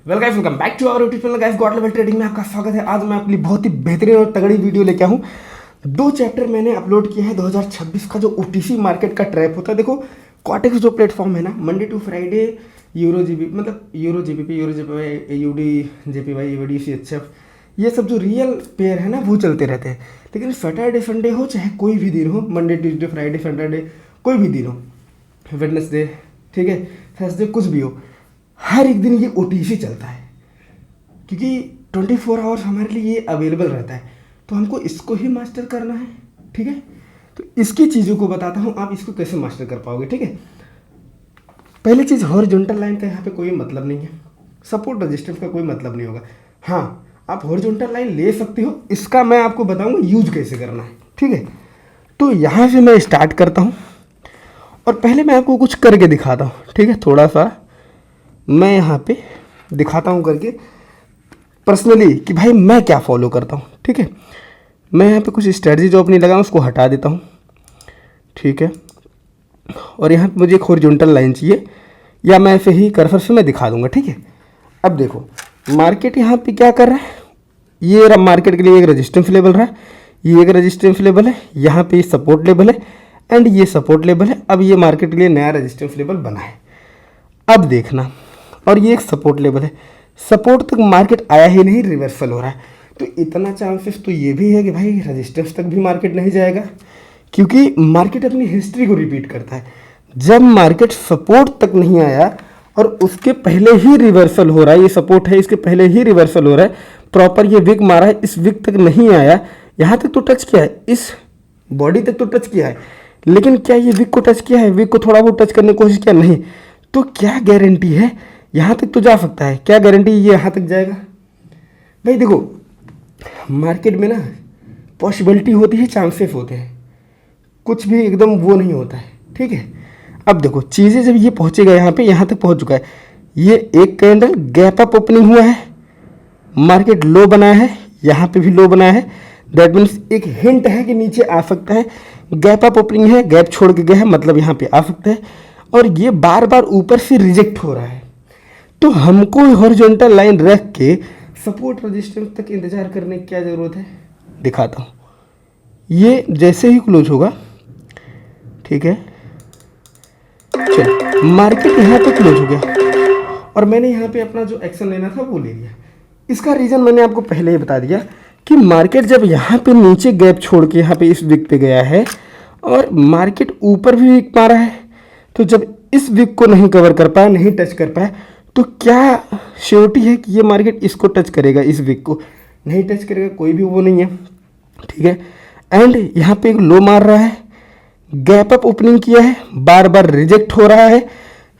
Welcome back to our YouTube channel guys, god level trading में आपका स्वागत है। आज मैं अपनी बहुत ही बेहतरीन और तगड़ी वीडियो लेके आया हूँ। 2 चैप्टर मैंने अपलोड किया है 2026 का जो ओटीसी मार्केट का ट्रैप होता है। देखो कॉटेक्स जो प्लेटफॉर्म है ना, Monday to Friday euro GB मतलब euro GBP UD JPY UDC HF, ये सब जो रियल पेयर है ना वो चलते रहते हैं। लेकिन सैटरडे संडे हो चाहे कोई भी दिन हो, मंडे ट्यूजडे फ्राइडे सैटरडे कोई भी दिन हो, वेडनेसडे, ठीक है, थर्सडे, कुछ भी हो, हर एक दिन ये ओटीसी चलता है क्योंकि 24 आवर्स हमारे लिए ये अवेलेबल रहता है। तो हमको इसको ही मास्टर करना है, ठीक है। तो इसकी चीज़ों को बताता हूँ, आप इसको कैसे मास्टर कर पाओगे, ठीक है। पहली चीज़, हॉरिजॉन्टल लाइन का यहाँ पे कोई मतलब नहीं है, सपोर्ट रेजिस्टेंस का कोई मतलब नहीं होगा। हाँ, आप हॉरिजॉन्टल लाइन ले सकते हो, इसका मैं आपको बताऊँगा यूज कैसे करना है, ठीक है। तो यहाँ से मैं स्टार्ट करता हूँ और पहले मैं आपको कुछ करके दिखाता हूँ, ठीक है। थोड़ा सा मैं यहाँ पे दिखाता हूँ करके पर्सनली कि भाई मैं क्या फॉलो करता हूँ, ठीक है। मैं यहाँ पे कुछ स्ट्रेटजी जो अपनी लगा उसको हटा देता हूँ, ठीक है। और यहाँ पे मुझे एक हॉरिजॉन्टल लाइन चाहिए, या मैं ऐसे ही कर्सर से मैं दिखा दूंगा, ठीक है। अब देखो मार्केट यहाँ पे क्या कर रहा है, ये मार्केट के लिए एक रेजिस्टेंस लेवल रहा है, ये एक रेजिस्टेंस लेवल है, यहाँ पे सपोर्ट लेवल है एंड ये सपोर्ट लेवल है। अब ये मार्केट के लिए नया रेजिस्टेंस लेवल बना है, अब देखना। और ये एक सपोर्ट लेवल है, सपोर्ट तक मार्केट आया ही नहीं, रिवर्सल हो रहा है। तो इतना चांसेस तो ये भी है कि भाई रेजिस्टेंस तक भी मार्केट नहीं जाएगा, क्योंकि मार्केट अपनी हिस्ट्री को रिपीट करता है। जब मार्केट सपोर्ट तक नहीं आया और उसके पहले ही रिवर्सल हो रहा है, ये सपोर्ट है, इसके पहले ही रिवर्सल हो रहा है, प्रॉपर ये विक मारा है, इस विक तक नहीं आया, यहाँ तक तो टच किया है, इस बॉडी तक तो टच किया है, लेकिन क्या ये विक को टच किया है, विक को थोड़ा बहुत टच करने की कोशिश किया, नहीं। तो क्या गारंटी है, यहाँ तक तो जा सकता है, क्या गारंटी ये यहाँ तक जाएगा। भाई देखो मार्केट में ना पॉसिबिलिटी होती है, चांसेस होते हैं, कुछ भी एकदम वो नहीं होता है, ठीक है। अब देखो चीज़ें जब ये पहुँचेगा यहाँ तक पहुँच चुका है, ये एक कैंडल गैप अप ओपनिंग हुआ है, मार्केट लो बनाया है, यहाँ पे भी लो बनाया है, दैट मीन्स एक हिंट है कि नीचे आ सकता है। गैप अप ओपनिंग है, गैप छोड़ के गया है, मतलब यहाँ पे आ सकता है। और ये बार बार ऊपर से रिजेक्ट हो रहा है, तो हमको हॉरिजॉन्टल लाइन रख के सपोर्ट रेजिस्टेंस तक इंतजार करने की क्या ज़रूरत है, दिखाता हूँ। ये जैसे ही क्लोज होगा, ठीक है, चलो मार्केट यहाँ पे क्लोज हो गया और मैंने यहाँ पे अपना जो एक्शन लेना था वो ले लिया। इसका रीज़न मैंने आपको पहले ही बता दिया कि मार्केट जब यहाँ पे नीचे गैप छोड़ के यहाँ पे इस विक पे गया है और मार्केट ऊपर भी विक मारा है, तो जब इस विक को नहीं कवर कर पाया, नहीं टच कर पाया, तो क्या श्योरिटी है कि ये मार्केट इसको टच करेगा, इस विक को नहीं टच करेगा, कोई भी वो नहीं है, ठीक है। एंड यहाँ पे एक लो मार रहा है, गैप अप ओपनिंग किया है, बार बार रिजेक्ट हो रहा है,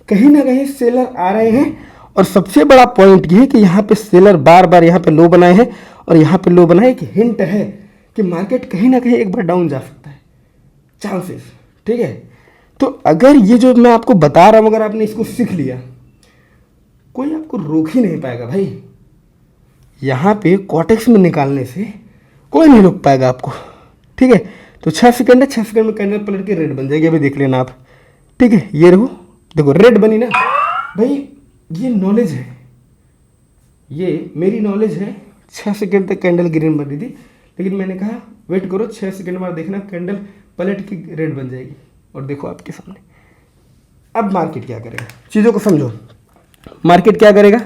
कहीं ना कहीं सेलर आ रहे हैं। और सबसे बड़ा पॉइंट ये है कि यहाँ पे सेलर बार बार यहाँ पे लो बनाए हैं और यहाँ पे लो बनाए, कि हिंट है कि मार्केट कहीं ना कहीं एक बार डाउन जा सकता है, चांसेस, ठीक है। तो अगर ये जो मैं आपको बता रहा हूँ, अगर आपने इसको सीख लिया, कोई आपको रोक ही नहीं पाएगा भाई। यहाँ पे कॉटेक्स में निकालने से कोई नहीं रोक पाएगा आपको, ठीक है। तो 6 सेकंड है, 6 सेकंड में कैंडल पलट के रेड बन जाएगी, अभी देख लेना आप, ठीक है। ये देखो रेड बनी ना भाई, ये नॉलेज है, ये मेरी नॉलेज है। 6 सेकंड तक कैंडल ग्रीन बन रही थी, लेकिन मैंने कहा वेट करो, 6 सेकंड बाद देखना कैंडल पलट के रेड बन जाएगी। और देखो आपके सामने अब मार्केट क्या करेगा, चीज़ों को समझो। मार्केट क्या करेगा,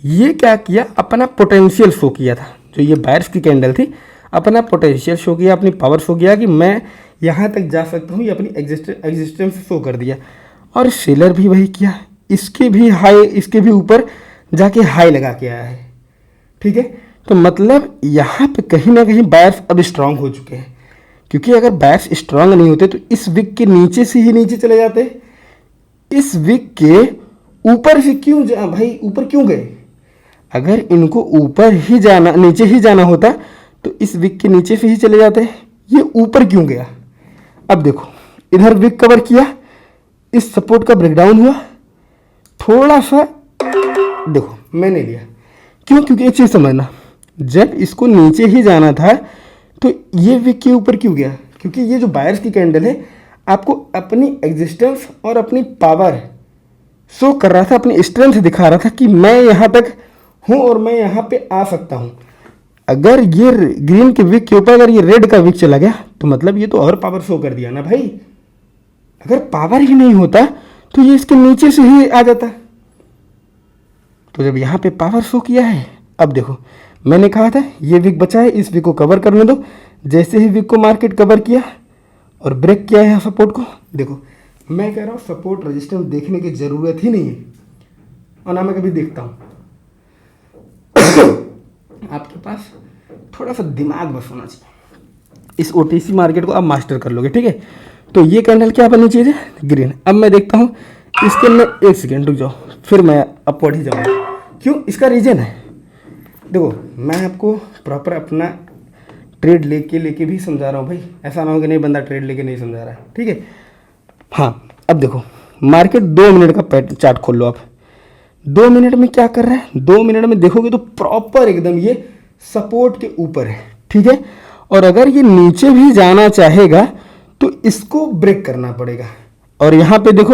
ये क्या किया, अपना पोटेंशियल शो किया था, जो ये बायर्स की कैंडल थी, अपना पोटेंशियल शो किया, अपनी पावर शो किया कि मैं यहाँ तक जा सकता हूँ, ये अपनी एग्जिस्टेंस शो कर दिया। और सेलर भी वही किया, इसके भी हाई, इसके भी ऊपर जाके हाई लगा के आया है, ठीक है। तो मतलब यहाँ पे कहीं ना कहीं बायर्स अब स्ट्रांग हो चुके हैं, क्योंकि अगर बायर्स स्ट्रांग नहीं होते तो इस विक के नीचे से ही नीचे चले जाते, इस विक के ऊपर से क्यों भाई ऊपर क्यों गए। अगर इनको ऊपर ही जाना, नीचे ही जाना होता तो इस विक के नीचे से ही चले जाते, ये ऊपर क्यों गया। अब देखो इधर विक कवर किया, इस सपोर्ट का ब्रेकडाउन हुआ, थोड़ा सा देखो मैंने लिया, क्यों, क्योंकि एक चीज़ समझना, जब इसको नीचे ही जाना था तो ये विक के ऊपर क्यों गया, क्योंकि ये जो बायर्स की कैंडल है आपको अपनी एग्जिस्टेंस और अपनी पावर शो कर रहा था, अपनी स्ट्रेंथ दिखा रहा था कि मैं यहाँ तक हूँ और मैं यहाँ पे आ सकता हूँ। अगर ये ग्रीन के विक के ऊपर अगर ये रेड का विक चला गया तो मतलब ये तो और पावर शो कर दिया ना भाई। अगर पावर ही नहीं होता तो ये इसके नीचे से ही आ जाता। तो जब यहाँ पे पावर शो किया है, अब देखो मैंने कहा था ये विक बचा है, इस विक को कवर करने दो। जैसे ही विक को मार्केट कवर किया और ब्रेक किया है सपोर्ट को, देखो मैं कह रहा हूँ सपोर्ट रेजिस्टेंस देखने की ज़रूरत ही नहीं है और ना मैं कभी देखता हूँ। आपके पास थोड़ा सा दिमाग बस होना चाहिए। इस OTC मार्केट को आप मास्टर कर लोगे, ठीक है। तो ये कैंडल क्या बननी चाहिए, ग्रीन। अब मैं देखता हूँ इसके अंदर, एक सेकेंड रुक जाओ, फिर मैं अपवर्ड ही जाऊँगा। क्यों, इसका रीज़न है, देखो मैं आपको प्रॉपर अपना ट्रेड लेके भी समझा रहा हूँ भाई। ऐसा ना हो कि नहीं बंदा ट्रेड लेके नहीं समझा रहा है, ठीक है। हाँ, अब देखो मार्केट 2 मिनट का चार्ट खोल लो आप। 2 मिनट में क्या कर रहा है, 2 मिनट में देखोगे तो प्रॉपर एकदम ये सपोर्ट के ऊपर है, ठीक है। और अगर ये नीचे भी जाना चाहेगा तो इसको ब्रेक करना पड़ेगा। और यहाँ पे देखो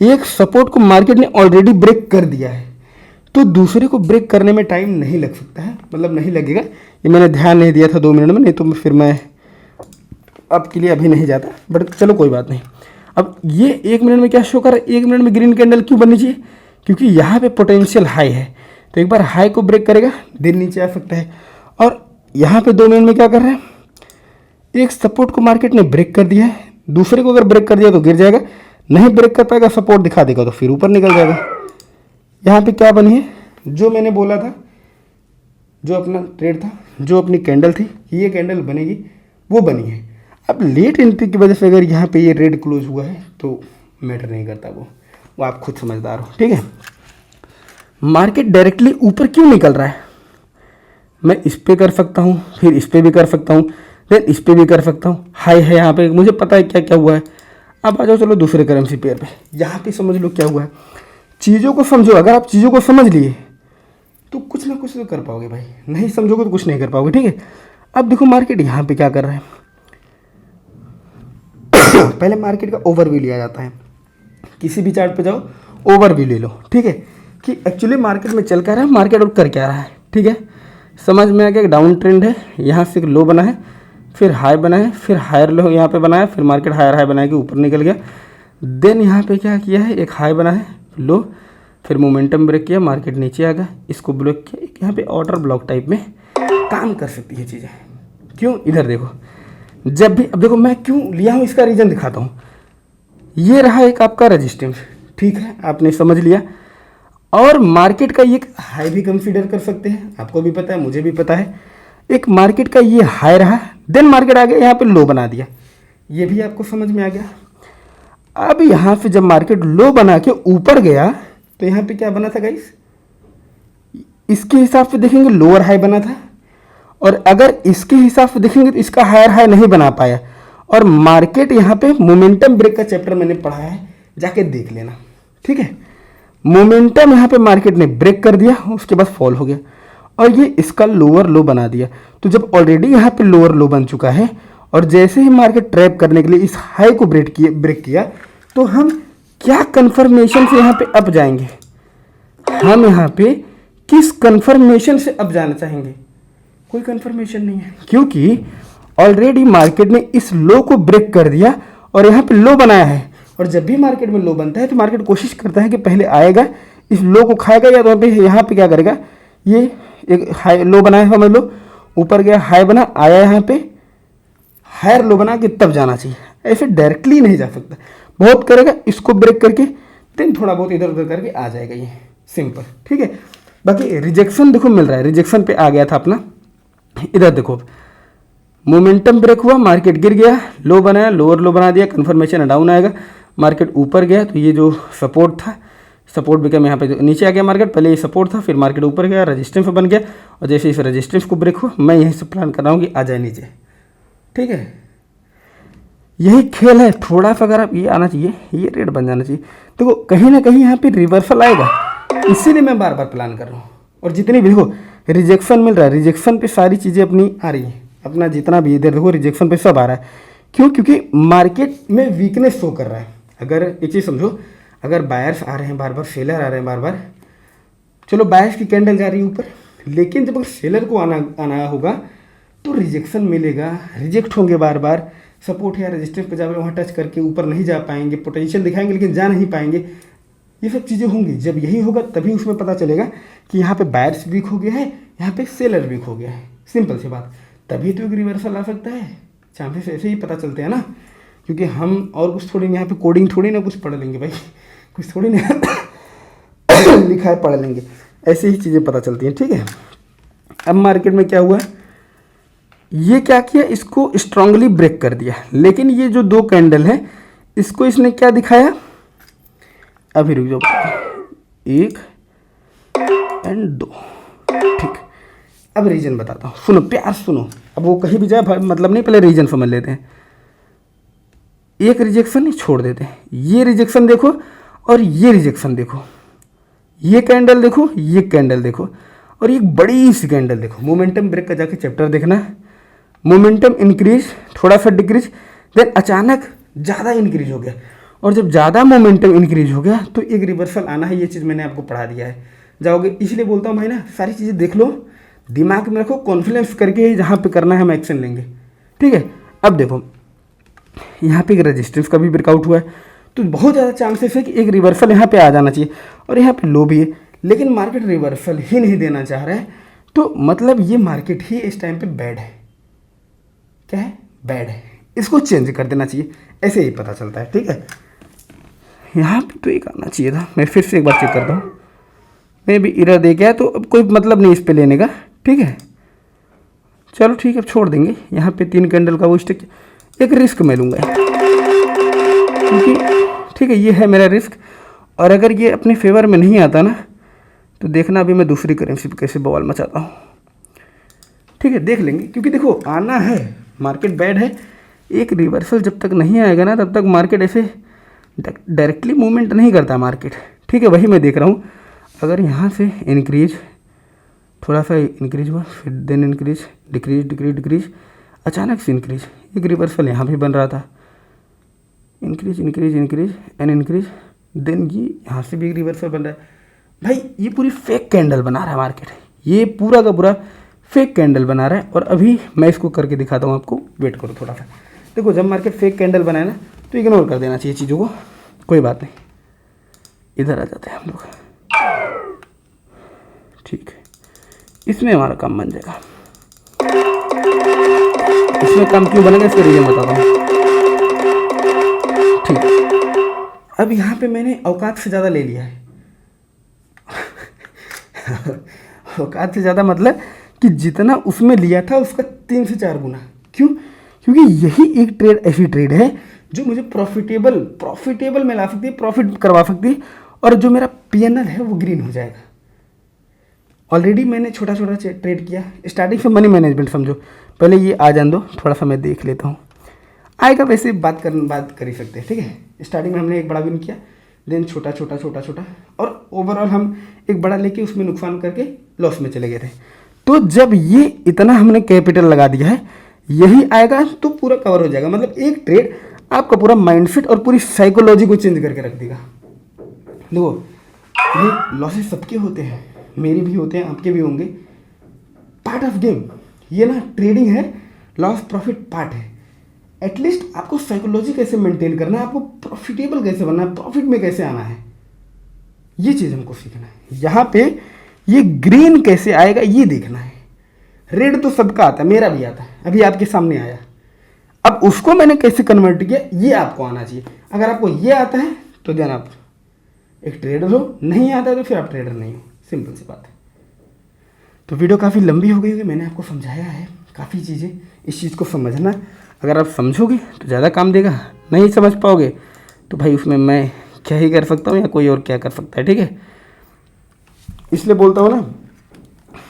एक सपोर्ट को मार्केट ने ऑलरेडी ब्रेक कर दिया है, तो दूसरे को ब्रेक करने में टाइम नहीं लग सकता है, मतलब नहीं लगेगा। ये मैंने ध्यान नहीं दिया था 2 मिनट में, नहीं तो फिर मैं आपके लिए अभी नहीं जाता, बट चलो कोई बात नहीं। अब ये 1 मिनट में क्या शो कर रहा है, 1 मिनट में ग्रीन कैंडल क्यों बननी चाहिए, क्योंकि यहाँ पे पोटेंशियल हाई है। तो एक बार हाई को ब्रेक करेगा दिन नीचे आ सकता है। और यहाँ पे 2 मिनट में क्या कर रहा है, एक सपोर्ट को मार्केट ने ब्रेक कर दिया है, दूसरे को अगर ब्रेक कर दिया तो गिर जाएगा, नहीं ब्रेक कर पाएगा सपोर्ट दिखा देगा तो फिर ऊपर निकल जाएगा। यहाँ पे क्या बनी है, जो मैंने बोला था, जो अपना ट्रेड था, जो अपनी कैंडल थी, ये कैंडल बनेगी, वो बनी है। अब लेट एंट्री की वजह से अगर यहाँ पे ये रेड क्लोज हुआ है तो मैटर नहीं करता, वो आप खुद समझदार हो, ठीक है। मार्केट डायरेक्टली ऊपर क्यों निकल रहा है, मैं इस पे कर सकता हूँ, फिर इस पे भी कर सकता हूँ, देन इस पे भी कर सकता हूँ। हाई है यहाँ पे, मुझे पता है क्या क्या हुआ है। अब आ जाओ चलो दूसरे करेंसी पेयर पे, यहाँ पे समझ लो क्या हुआ है। चीज़ों को समझो, अगर आप चीज़ों को समझ लिए तो कुछ ना कुछ तो कर पाओगे भाई, नहीं समझोगे तो कुछ नहीं कर पाओगे, ठीक है। अब देखो मार्केट यहाँ पे क्या कर रहा है। पहले मार्केट का ओवरव्यू लिया जाता है, किसी भी चार्ट पे जाओ ओवरव्यू ले लो, ठीक है, कि एक्चुअली मार्केट में चल क्या रहा है, मार्केट और कर क्या रहा है, ठीक है। समझ में आ गया, डाउन ट्रेंड है, यहाँ से लो बना है, फिर हाई बना है, फिर हायर लो यहाँ पे बनाया, फिर मार्केट हायर हाई बना के ऊपर निकल गया। देन यहाँ पे क्या किया है, एक हाई बना है लो, फिर मोमेंटम ब्रेक किया, मार्केट नीचे आ गया, इसको ब्रेक किया। यहाँ पे ऑर्डर ब्लॉक टाइप में काम कर सकती है चीज़ें। क्यों, इधर देखो, जब भी, अब देखो मैं क्यों लिया हूँ इसका रीज़न दिखाता हूँ। ये रहा एक आपका रेजिस्टेंस, ठीक है, आपने समझ लिया। और मार्केट का ये हाई भी कंसीडर कर सकते हैं, आपको भी पता है, मुझे भी पता है। एक मार्केट का ये हाई रहा, देन मार्केट आ गया यहाँ पे लो बना दिया, ये भी आपको समझ में आ गया। अब यहाँ पे जब मार्केट लो बना के ऊपर गया तो यहाँ पे क्या बना था गाइस, इसके हिसाब से देखेंगे लोअर हाई बना था, और अगर इसके हिसाब से देखेंगे तो इसका हायर हाई नहीं बना पाया। और मार्केट यहाँ पे मोमेंटम ब्रेक का चैप्टर मैंने पढ़ा है, जाके देख लेना, ठीक है। मोमेंटम यहाँ पे मार्केट ने ब्रेक कर दिया, उसके बाद फॉल हो गया और ये इसका लोअर लो बना दिया। तो जब ऑलरेडी यहाँ पे लोअर लो बन चुका है और जैसे ही मार्केट ट्रैप करने के लिए इस हाई को ब्रेक किया तो हम क्या कंफर्मेशन से यहाँ पे अप जाएंगे, हम यहाँ पे किस कंफर्मेशन से अप जाना चाहेंगे, कोई कंफर्मेशन नहीं है, क्योंकि ऑलरेडी मार्केट ने इस लो को ब्रेक कर दिया और यहाँ पे लो बनाया है। और जब भी मार्केट में लो बनता है तो मार्केट कोशिश करता है कि पहले आएगा, इस लो को खाएगा, या तो यहाँ पे क्या करेगा, ये एक हाई लो बनाया है, समझ लो ऊपर गया, हाई बना, आया यहाँ पे हायर लो बना के तब जाना चाहिए, ऐसे डायरेक्टली नहीं जा सकता। बहुत करेगा, इसको ब्रेक करके देन थोड़ा बहुत इधर उधर करके आ जाएगा, ये सिंपल, ठीक है। बाकी रिजेक्शन देखो मिल रहा है, रिजेक्शन पे आ गया था अपना, इधर देखो मोमेंटम ब्रेक हुआ, मार्केट गिर गया, लो बनाया, लोअर लो बना दिया, कंफर्मेशन डाउन आएगा, मार्केट ऊपर गया तो ये जो सपोर्ट था, सपोर्ट बिकम यहाँ पे नीचे आ गया मार्केट, पहले ये सपोर्ट था, फिर मार्केट ऊपर गया, रेजिस्टेंस बन गया, और जैसे इस रेजिस्टेंस को ब्रेक हुआ, मैं यहीं से प्लान कर रहा हूँ कि आ जाए नीचे, ठीक है। यही खेल है, थोड़ा सा अगर आप ये आना चाहिए, ये रेट बन जाना चाहिए, देखो कहीं ना कहीं यहाँ पे रिवर्सल आएगा, इसीलिए मैं बार बार प्लान कर रहा हूँ। और जितनी भी देखो रिजेक्शन मिल रहा है, रिजेक्शन पे सारी चीज़ें अपनी आ रही हैं, अपना जितना भी इधर देखो रिजेक्शन पे सब आ रहा है। क्यों, क्योंकि मार्केट में वीकनेस शो कर रहा है। अगर एक चीज़ समझो, अगर बायर्स आ रहे हैं बार बार, सेलर आ रहे हैं बार बार, चलो बायर्स की कैंडल जा रही है ऊपर, लेकिन जब सेलर को आना होगा तो रिजेक्शन मिलेगा, रिजेक्ट होंगे बार बार, सपोर्ट या रेजिस्टेंस पे जाकर वहाँ टच करके ऊपर नहीं जा पाएंगे, पोटेंशियल दिखाएंगे लेकिन जा नहीं पाएंगे, ये सब चीज़ें होंगी। जब यही होगा तभी उसमें पता चलेगा कि यहाँ पे बायर्स वीक हो गया है, यहाँ पे सेलर वीक हो गया है, सिंपल सी बात। तभी तो एक रिवर्सल आ सकता है, चांसेस ऐसे ही पता चलते हैं ना, क्योंकि हम और कुछ थोड़ी यहाँ पे कोडिंग थोड़ी ना कुछ पढ़ लेंगे भाई, कुछ थोड़ी ना लिखा है पढ़ लेंगे, ऐसे ही चीज़ें पता चलती हैं, ठीक है। अब मार्केट में क्या हुआ, ये क्या किया, इसको स्ट्रांगली ब्रेक कर दिया, लेकिन ये जो दो कैंडल है इसको इसने क्या दिखाया, अभी रुक जाओ, 1 और 2, ठीक। अब रीजन बताता हूँ, सुनो प्यार सुनो, अब वो कहीं भी जाए मतलब नहीं, पहले रीजन समझ लेते हैं। एक रिजेक्शन ही छोड़ देते हैं, ये रिजेक्शन देखो और ये रिजेक्शन देखो, ये कैंडल देखो, ये कैंडल देखो, और एक बड़ी सी कैंडल देखो। मोमेंटम ब्रेक का जाके चैप्टर देखना है, मोमेंटम इंक्रीज, थोड़ा सा डिक्रीज, देन अचानक ज़्यादा इंक्रीज हो गया, और जब ज़्यादा मोमेंटम इंक्रीज हो गया तो एक रिवर्सल आना है, ये चीज़ मैंने आपको पढ़ा दिया है, जाओगे। इसलिए बोलता हूँ भाई ना, सारी चीज़ें देख लो, दिमाग में रखो, कॉन्फिडेंस करके जहाँ पे करना है हम एक्शन लेंगे, ठीक है। अब देखो यहाँ पे एक रेजिस्टेंस का भी ब्रेकआउट हुआ है, तो बहुत ज़्यादा चांसेस है कि एक रिवर्सल यहाँ पे आ जाना चाहिए, और यहाँ पे लो भी है, लेकिन मार्केट रिवर्सल ही नहीं देना चाह रहा है, तो मतलब ये मार्केट ही इस टाइम पे बैड है। क्या है, बैड है, इसको चेंज कर देना चाहिए, ऐसे ही पता चलता है, ठीक है। यहाँ पे तो एक आना चाहिए था, मैं फिर से एक बार चेक करता हूँ, मैं भी इरर दे गया, तो अब कोई मतलब नहीं इस पे लेने का, ठीक है। चलो ठीक है, अब छोड़ देंगे। यहाँ पे 3 कैंडल का वो स्टिक, एक रिस्क मैं लूँगा क्योंकि ठीक है, ये है मेरा रिस्क, और अगर ये अपने फेवर में नहीं आता ना तो देखना अभी मैं दूसरी करेंसी पे कैसे बवाल मचाता हूँ, ठीक है, देख लेंगे। क्योंकि देखो आना है, मार्केट बैड है, एक रिवर्सल जब तक नहीं आएगा ना तब तक मार्केट ऐसे डायरेक्टली मूवमेंट नहीं करता मार्केट, ठीक है। वही मैं देख रहा हूँ, अगर यहाँ से इंक्रीज, थोड़ा सा इंक्रीज हुआ, फिर then increase, decrease decrease decrease, अचानक से इंक्रीज, एक रिवर्सल यहाँ भी बन रहा था, increase increase increase and increase, then ये यहाँ से भी एक रिवर्सल बन रहा है। भाई ये पूरी फेक कैंडल बना रहा है मार्केट, ये पूरा का पूरा फेक कैंडल बना रहा है, और अभी मैं इसको करके दिखाता हूँ आपको, वेट करो थोड़ा सा। देखो जब मार्केट फेक कैंडल बनाए ना तो इग्नोर कर देना चाहिए चीज़ों को, कोई बात नहीं, इधर आ जाते हैं हम लोग, ठीक है। इसमें हमारा काम बन जाएगा, इसमें काम क्यों बनेगा इसका रीजन बताता हूँ, ठीक। अब यहाँ पे मैंने औकात से ज़्यादा ले लिया है औकात से ज़्यादा मतलब कि जितना उसमें लिया था उसका 3 से 4 गुना। क्यों? क्योंकि यही एक ट्रेड ऐसी ट्रेड है जो मुझे प्रॉफिटेबल में ला सकती है, प्रॉफिट करवा सकती है, और जो मेरा पीएनएल है वो ग्रीन हो जाएगा। ऑलरेडी मैंने छोटा छोटा ट्रेड किया, स्टार्टिंग से मनी मैनेजमेंट समझो, पहले ये आ जान दो, थोड़ा सा मैं देख लेता हूँ, आएगा वैसे बात कर ही सकते हैं, ठीक है। स्टार्टिंग में हमने एक बड़ा विन किया, देन छोटा छोटा छोटा छोटा, और ओवरऑल हम एक बड़ा लेके उसमें नुकसान करके लॉस में चले गए थे। तो जब ये इतना हमने कैपिटल लगा दिया है, यही आएगा तो पूरा कवर हो जाएगा। मतलब एक ट्रेड आपका पूरा माइंडसेट और पूरी साइकोलॉजी को चेंज करके रख देगा। देखो ये लॉसेस सबके होते हैं, मेरे भी होते हैं, आपके भी होंगे, पार्ट ऑफ गेम। ये ना ट्रेडिंग है, लॉस प्रॉफिट पार्ट है। एटलीस्ट आपको साइकोलॉजी कैसे मेंटेन करना है, आपको प्रॉफिटेबल कैसे बनना है, प्रॉफिट में कैसे आना है, ये चीज़ हमको सीखना है। यहाँ पे ये ग्रीन कैसे आएगा ये देखना है। रेड तो सबका आता है, मेरा भी आता है, अभी आपके सामने आया। अब उसको मैंने कैसे कन्वर्ट किया ये आपको आना चाहिए। अगर आपको ये आता है तो देन आप एक ट्रेडर हो, नहीं आता है तो फिर आप ट्रेडर नहीं हो, सिंपल सी बात है। तो वीडियो काफ़ी लंबी हो गई होगी, मैंने आपको समझाया है काफ़ी चीज़ें। इस चीज़ को समझना, अगर आप समझोगे तो ज़्यादा काम देगा, नहीं समझ पाओगे तो भाई उसमें मैं क्या ही कर सकता हूँ या कोई और क्या कर सकता है, ठीक है। इसलिए बोलता हूँ ना,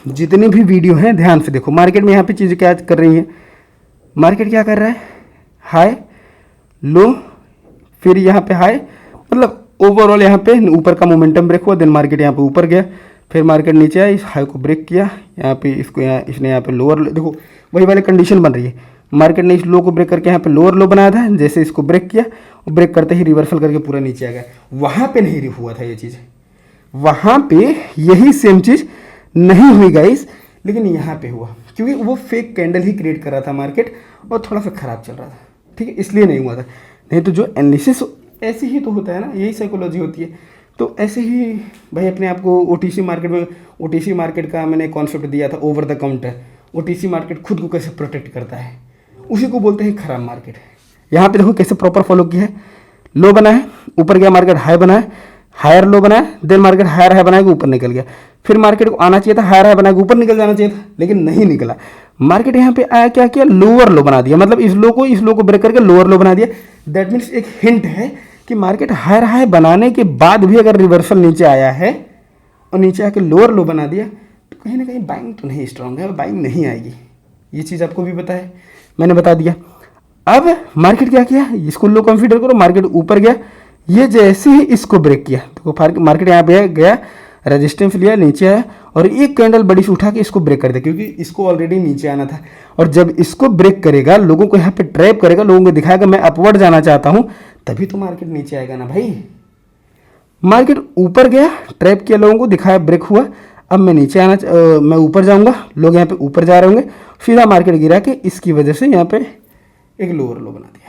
जितने भी वीडियो हैं ध्यान से देखो। मार्केट में यहाँ पे चीज़ें क्या कर रही हैं, मार्केट क्या कर रहा है, हाई लो, फिर यहाँ पे हाई, मतलब ओवरऑल यहाँ पे ऊपर का मोमेंटम ब्रेक हुआ, देन मार्केट यहाँ पे ऊपर गया, फिर मार्केट नीचे आया, इस हाई को ब्रेक किया, यहाँ पे इसको इसने यहाँ पे लोअर, देखो वही वाली कंडीशन बन रही है। मार्केट ने इस लो को ब्रेक करके यहाँ पे लोअर लो बनाया था, जैसे इसको ब्रेक किया और ब्रेक करते ही रिवर्सल करके पूरा नीचे आ गया। वहाँ पे नहीं हुआ था ये चीज़, वहाँ पे यही सेम चीज़ नहीं हुई गाइस, लेकिन यहाँ पे हुआ क्योंकि वो फेक कैंडल ही क्रिएट कर रहा था मार्केट और थोड़ा सा ख़राब चल रहा था, ठीक है, इसलिए नहीं हुआ था। नहीं तो जो एनालिसिस ऐसे ही तो होता है ना, यही साइकोलॉजी होती है। तो ऐसे ही भाई अपने आप को ओटीसी मार्केट में, ओटीसी मार्केट का मैंने कॉन्सेप्ट दिया था over the counter, OTC market खुद को कैसे प्रोटेक्ट करता है, उसी को बोलते हैं खराब मार्केट। यहाँ पे देखो कैसे प्रॉपर फॉलो किया है, लो बना है, ऊपर गया मार्केट हाई बना है, हायर लो बनाया, देन मार्केट हायर हाई बनाएगा ऊपर निकल गया, फिर मार्केट को आना चाहिए था हायर हाई बनाएगा ऊपर निकल जाना चाहिए था, लेकिन नहीं निकला। मार्केट यहाँ पे आया क्या किया, लोअर लो बना दिया, मतलब इस लो को ब्रेक करके लोअर लो बना दिया। दैट मीन्स एक हिंट है कि मार्केट हायर हाई बनाने के बाद भी अगर रिवर्सल नीचे आया है और नीचे आके लोअर लो बना दिया तो कहीं ना कहीं बाइंग तो नहीं स्ट्रांग है, बाइंग नहीं आएगी। ये चीज़ आपको भी पता है, मैंने बता दिया। अब मार्केट क्या किया, इसको लो कंसीडर करो, मार्केट ऊपर गया, ये जैसे ही इसको ब्रेक किया तो मार्केट यहाँ पे गया, रेजिस्टेंस लिया, नीचे आया और एक कैंडल बड़ी से उठा के इसको ब्रेक कर दिया, क्योंकि इसको ऑलरेडी नीचे आना था। और जब इसको ब्रेक करेगा, लोगों को यहाँ पे ट्रैप करेगा, लोगों को दिखाएगा मैं अपवर्ड जाना चाहता हूँ, तभी तो मार्केट नीचे आएगा ना भाई। मार्केट ऊपर गया, ट्रैप किया, लोगों को दिखाया, ब्रेक हुआ, अब मैं नीचे आना मैं ऊपर जाऊँगा, लोग यहाँ पे ऊपर जा रहे होंगे, सीधा मार्केट गिरा के इसकी वजह से यहाँ पे एक लोअर लो बना दिया।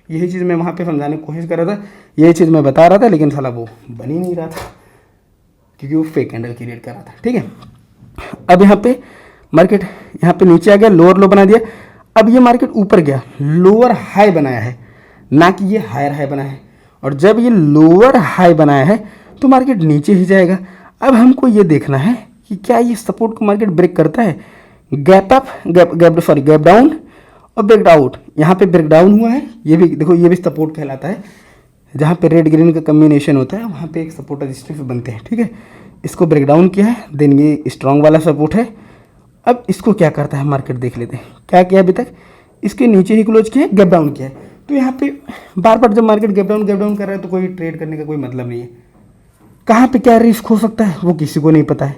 यही चीज़ मैं वहाँ पे समझाने की कोशिश कर रहा था, यही चीज़ मैं बता रहा था, लेकिन साला वो बन ही नहीं रहा था क्योंकि वो फेक कैंडल क्रिएट कर रहा था, ठीक है। अब यहाँ पे मार्केट यहाँ पे नीचे आ गया, लोअर लो बना दिया। अब ये मार्केट ऊपर गया, लोअर हाई बनाया है, ना कि ये हायर हाई बनाया है। और जब ये लोअर हाई बनाया है तो मार्केट नीचे ही जाएगा। अब हमको ये देखना है कि क्या ये सपोर्ट को मार्केट ब्रेक करता है, गैप अप, गैप डाउन और ब्रेक आउट। यहाँ पे ब्रेक डाउन हुआ है, ये भी देखो, ये भी सपोर्ट कहलाता है। जहाँ पे रेड ग्रीन का कम्बिनेशन होता है वहाँ पे एक सपोर्ट रेजिस्टेंस बनते हैं, ठीक है। इसको ब्रेक डाउन किया है, देन ये स्ट्रॉन्ग वाला सपोर्ट है। अब इसको क्या करता है मार्केट देख लेते हैं, क्या किया अभी तक, इसके नीचे ही क्लोज किया है, गैप डाउन किया है। तो यहाँ पे बार बार जब मार्केट गैप डाउन कर रहा है तो कोई ट्रेड करने का कोई मतलब नहीं है। कहाँ पे क्या रिस्क हो सकता है वो किसी को नहीं पता है,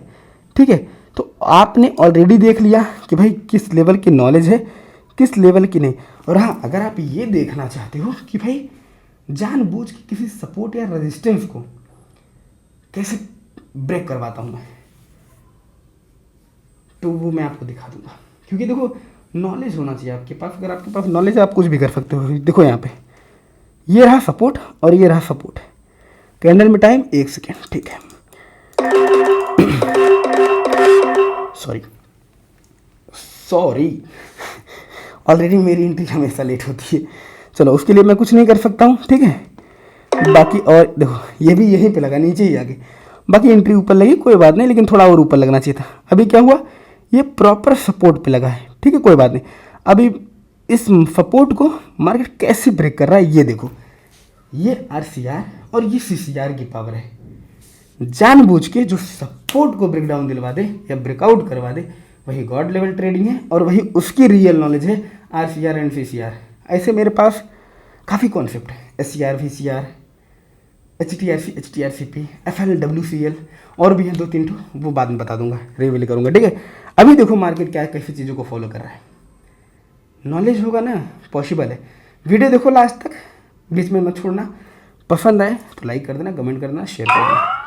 ठीक है। तो आपने ऑलरेडी देख लिया कि भाई किस लेवल की नॉलेज है, किस लेवल की नहीं। और हाँ, अगर आप ये देखना चाहते हो कि भाई जानबूझ के किसी सपोर्ट या रेजिस्टेंस को कैसे ब्रेक करवाता हूँ मैं, तो वो मैं आपको दिखा दूंगा। क्योंकि देखो, नॉलेज होना चाहिए आपके पास। अगर आपके पास नॉलेज है आप कुछ भी कर सकते हो। देखो यहाँ पे ये रहा सपोर्ट और ये रहा सपोर्ट, कैंडल में टाइम 1 सेकेंड, ठीक है। सॉरी ऑलरेडी मेरी एंट्री हमेशा लेट होती है। चलो उसके लिए मैं कुछ नहीं कर सकता हूँ, ठीक है। बाकी और देखो ये भी यहीं पे लगा, नीचे ही आगे, बाकी एंट्री ऊपर लगी, कोई बात नहीं, लेकिन थोड़ा और ऊपर लगना चाहिए था। अभी क्या हुआ, ये प्रॉपर सपोर्ट पे लगा है, ठीक है, कोई बात नहीं। अभी इस सपोर्ट को मार्केट कैसे ब्रेक कर रहा है ये देखो, ये RCR और ये CCR की पावर है। जानबूझ के जो सपोर्ट को ब्रेक डाउन दिलवा दे या ब्रेकआउट करवा दे, वही गॉड लेवल ट्रेडिंग है और वही उसकी रियल नॉलेज है, RCR एंड CCR। ऐसे मेरे पास काफ़ी कॉन्सेप्ट है, SCR, VCR, HTRC, HTRCP, FL, WCL और भी हैं 2-3 ठो, वो बाद में बता दूंगा, रिवील करूंगा, ठीक है। अभी देखो मार्केट क्या कैसी चीज़ों को फॉलो कर रहा है। नॉलेज होगा ना, पॉसिबल है। वीडियो देखो लास्ट तक, बीच में मत छोड़ना। पसंद आए तो लाइक कर देना, कमेंट कर देना, शेयर कर देना।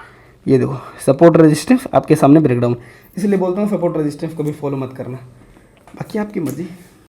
ये देखो सपोर्ट रेजिस्टेंस आपके सामने ब्रेकडाउन, इसलिए बोलता हूँ सपोर्ट रेजिस्टेंस को भी फॉलो मत करना, बाकी आपकी मर्जी।